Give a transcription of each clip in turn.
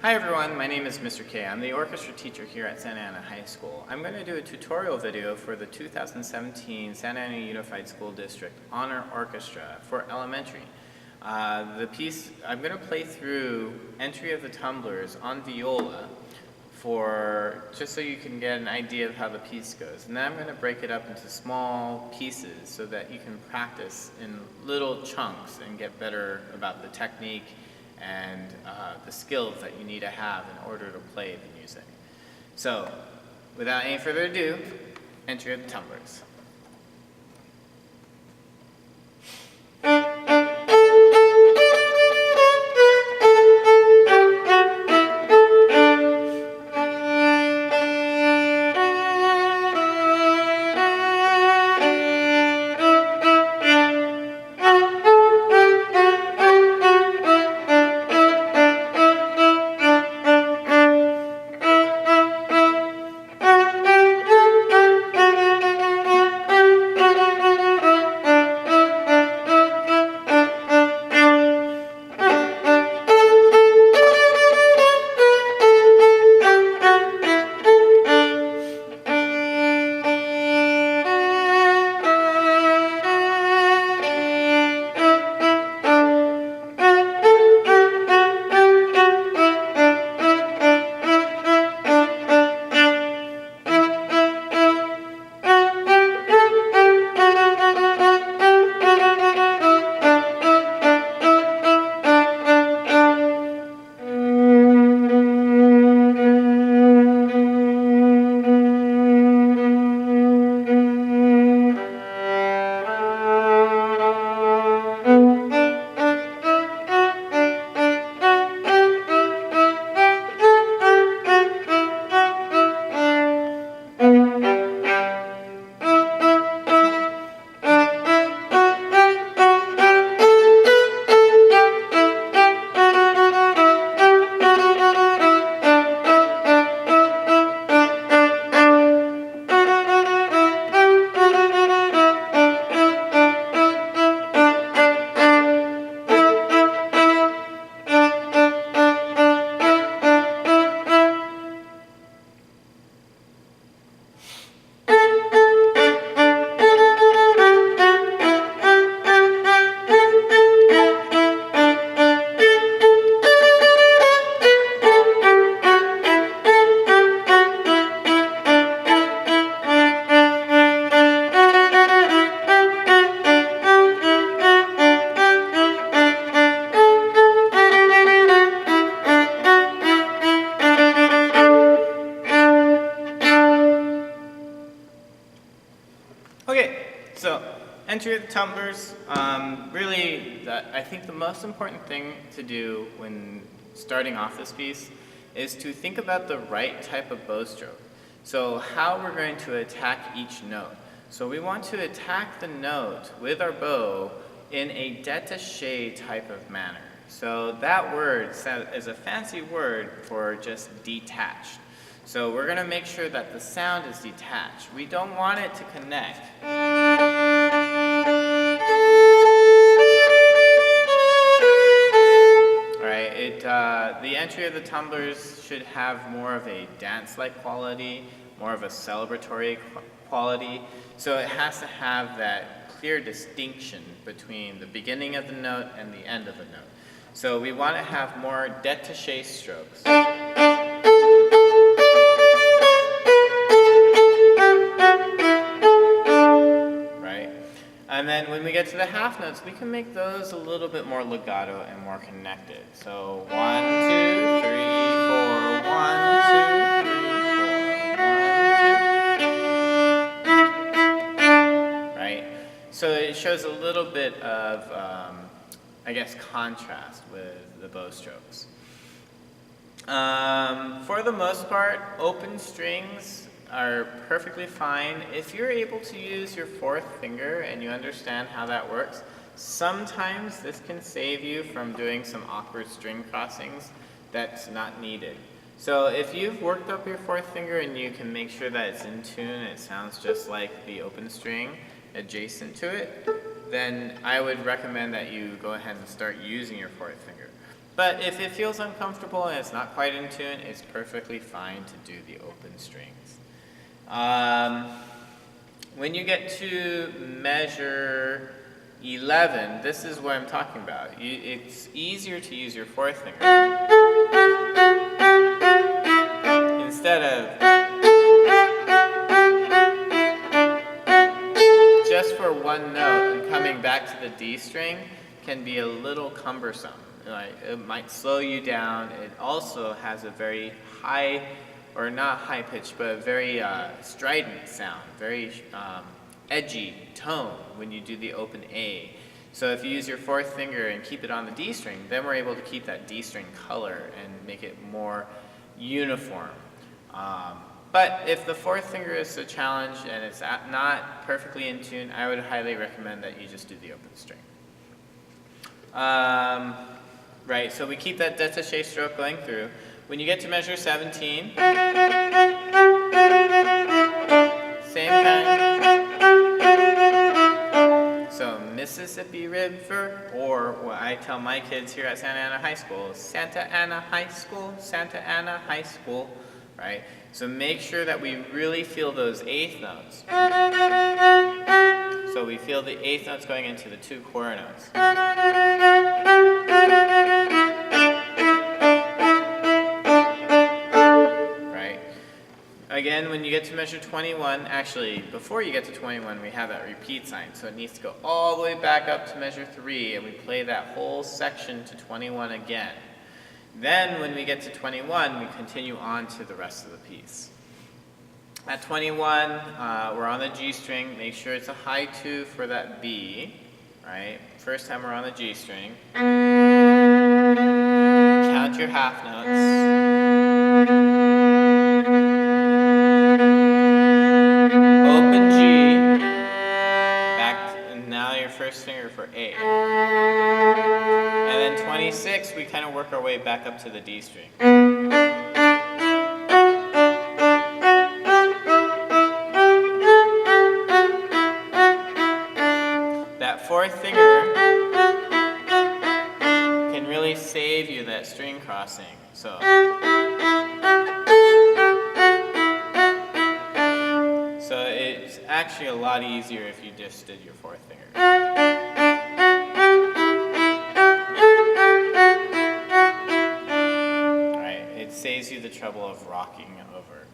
Hi everyone, my name is Mr. Kaye. I'm the orchestra teacher here at Santa Ana High School. I'm going to do a tutorial video for the 2017 Santa Ana Unified School District Honor Orchestra for elementary. The piece, I'm going to play through Entry of the Tumblers on viola just so you can get an idea of how the piece goes. And then I'm going to break it up into small pieces so that you can practice in little chunks and get better about the technique and the skills that you need to have in order to play the music. So, without any further ado, Entry of the Tumblers. Okay, so Entry of the Tumblers, I think the most important thing to do when starting off this piece is to think about the right type of bow stroke. So how we're going to attack each note. So we want to attack the note with our bow in a détaché type of manner. So that word is a fancy word for just detached. So we're going to make sure that the sound is detached. We don't want it to connect. Alright, the Entry of the Tumblers should have more of a dance-like quality, more of a celebratory quality. So it has to have that clear distinction between the beginning of the note and the end of the note. So we want to have more détaché strokes. And then when we get to the half notes, we can make those a little bit more legato and more connected. So 1, 2, 3, 4, 1, 2, 3, 4, 1, 2. Right? So it shows a little bit of, I guess, contrast with the bow strokes. For the most part, open strings are perfectly fine. If you're able to use your fourth finger and you understand how that works, sometimes this can save you from doing some awkward string crossings that's not needed. So if you've worked up your fourth finger and you can make sure that it's in tune and it sounds just like the open string adjacent to it, then I would recommend that you go ahead and start using your fourth finger. But if it feels uncomfortable and it's not quite in tune, it's perfectly fine to do the open strings. When you get to measure 11, this is what I'm talking about. It's easier to use your fourth finger instead of just for one note, and coming back to the D string can be a little cumbersome. Like, it might slow you down. It also has a very high, or not high pitch, but a very strident sound, very edgy tone when you do the open A. So if you use your fourth finger and keep it on the D string, then we're able to keep that D string color and make it more uniform. But if the fourth finger is a challenge and it's not perfectly in tune, I would highly recommend that you just do the open string. Right, so we keep that détaché stroke going through. When you get to measure 17, same kind. So Mississippi River, or what I tell my kids here at Santa Ana High School, Santa Ana High School, Santa Ana High School, right? So make sure that we really feel those eighth notes. So we feel the eighth notes going into the two quarter notes. Right? Again, when you get to measure 21, actually, before you get to 21, we have that repeat sign. So it needs to go all the way back up to measure 3, and we play that whole section to 21 again. Then, when we get to 21, we continue on to the rest of the piece. At 21, we're on the G string. Make sure it's a high 2 for that B, right? First time we're on the G string. Count your half notes. Open G. Back, and now your first finger for A. And then 26, we kind of work our way back up to the D string. That fourth finger can really save you that string crossing. So it's actually a lot easier if you just did your fourth finger. Saves you the trouble of rocking over.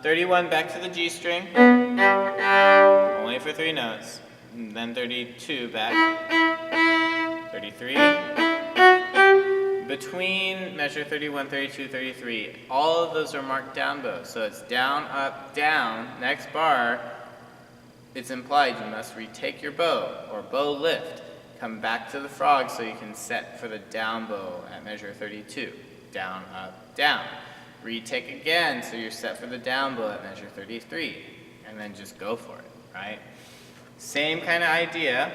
31, back to the G string. Only for 3 notes. And then 32, back. 33. Between measure 31, 32, 33, all of those are marked down bows. So it's down, up, down. Next bar, it's implied you must retake your bow, or bow lift. Come back to the frog so you can set for the down bow at measure 32. Down, up, down. Retake again so you're set for the down bow at measure 33. And then just go for it, right? Same kind of idea.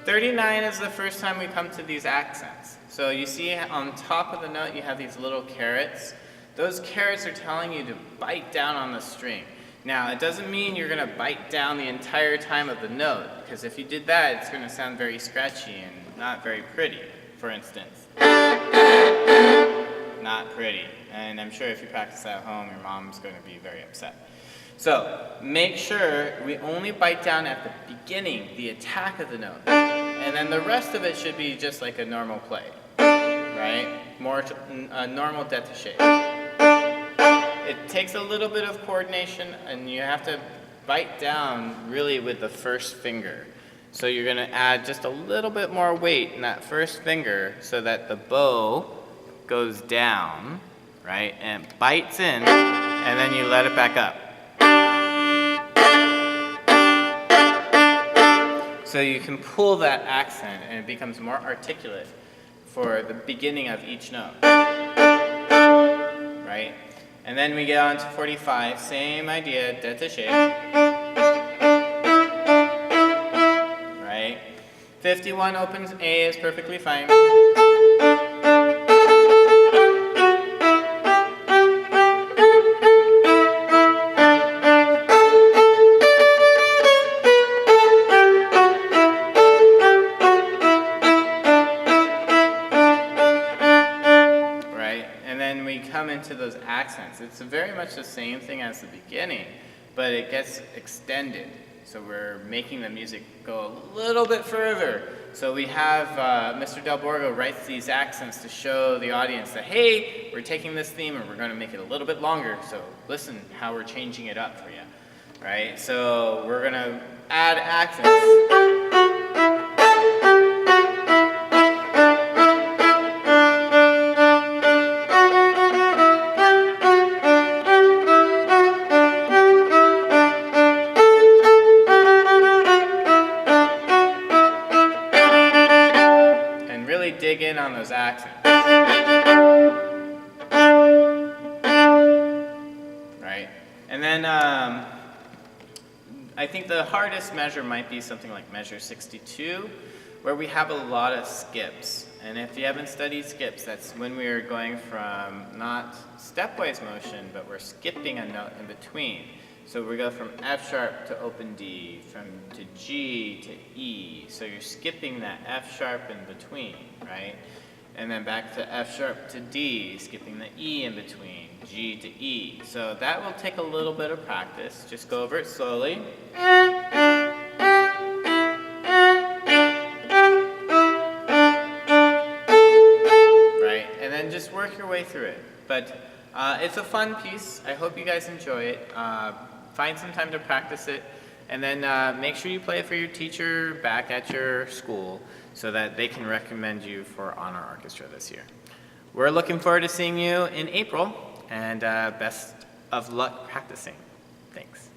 39 is the first time we come to these accents. So you see on top of the note you have these little carrots. Those carrots are telling you to bite down on the string. Now, it doesn't mean you're going to bite down the entire time of the note, because if you did that, it's going to sound very scratchy and not very pretty, for instance. Not pretty. And I'm sure if you practice at home, your mom's going to be very upset. So, make sure we only bite down at the beginning, the attack of the note. And then the rest of it should be just like a normal play, right? More a normal détaché. It takes a little bit of coordination, and you have to bite down really with the first finger. So you're going to add just a little bit more weight in that first finger so that the bow goes down, right, and bites in, and then you let it back up. So you can pull that accent, and it becomes more articulate for the beginning of each note, right? And then we get on to 45, same idea, détaché, right? 51 opens A is perfectly fine. accents. It's very much the same thing as the beginning, but it gets extended. So we're making the music go a little bit further. So we have Mr. Del Borgo writes these accents to show the audience that, hey, we're taking this theme and we're going to make it a little bit longer. So listen how we're changing it up for you, right? So we're going to add accents. Dig in on those accents. Right? And then I think the hardest measure might be something like measure 62, where we have a lot of skips. And if you haven't studied skips, that's when we are going from not stepwise motion, but we're skipping a note in between. So we go from F sharp to open D, to G to E. So you're skipping that F sharp in between, right? And then back to F sharp to D, skipping the E in between, G to E. So that will take a little bit of practice. Just go over it slowly. Right? And then just work your way through it. But it's a fun piece. I hope you guys enjoy it. Find some time to practice it, and then make sure you play it for your teacher back at your school so that they can recommend you for Honor Orchestra this year. We're looking forward to seeing you in April, and best of luck practicing. Thanks.